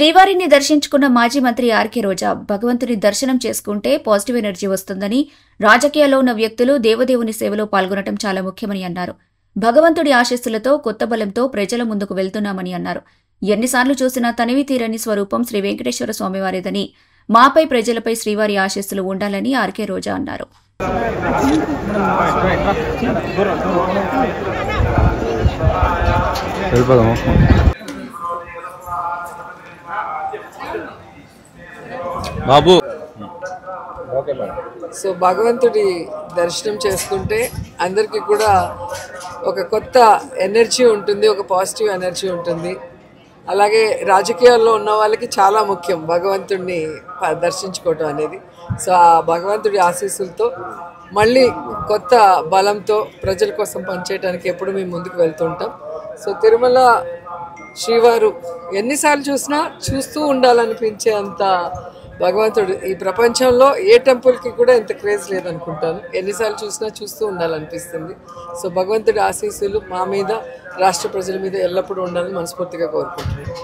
శ్రీవారిని దర్శించుకున్న మాజీ మంత్రి ఆర్కే రోజా భగవంతుని దర్శనం చేసుకుంటే పాజిటివ్ ఎనర్జీ వస్తుందని, రాజకీయాల్లో ఉన్న వ్యక్తులు దేవదేవుని సేవలో పాల్గొనడం చాలా ముఖ్యమని అన్నారు. భగవంతుడి ఆశీస్సులతో కొత్త బలంతో ప్రజల ముందుకు వెళ్తున్నామని అన్నారు. ఎన్నిసార్లు చూసినా తనివి తీరని స్వరూపం శ్రీ వెంకటేశ్వర స్వామివారిదని, మాపై ప్రజలపై శ్రీవారి ఆశీస్సులు ఉండాలని ఆర్కే రోజా అన్నారు. బాబు సో భగవంతుడి దర్శనం చేసుకుంటే అందరికీ కూడా ఒక కొత్త ఎనర్జీ ఉంటుంది, ఒక పాజిటివ్ ఎనర్జీ ఉంటుంది. అలాగే రాజకీయాల్లో ఉన్న వాళ్ళకి చాలా ముఖ్యం భగవంతుడిని దర్శించుకోవటం అనేది. సో ఆ భగవంతుడి ఆశీస్సులతో మళ్ళీ కొత్త బలంతో ప్రజల కోసం పనిచేయడానికి ఎప్పుడు మేము ముందుకు వెళ్తుంటాం. సో తిరుమల శ్రీవారు ఎన్నిసార్లు చూసినా చూస్తూ ఉండాలనిపించే అంత భగవంతుడు ఈ ప్రపంచంలో ఏ టెంపుల్కి కూడా ఇంత క్రేజ్ లేదనుకుంటాను. ఎన్నిసార్లు చూసినా చూస్తూ ఉండాలనిపిస్తుంది. సో భగవంతుడి ఆశీస్సులు మా మీద, రాష్ట్ర ప్రజల మీద ఎల్లప్పుడూ ఉండాలని మనస్ఫూర్తిగా కోరుకుంటున్నాను.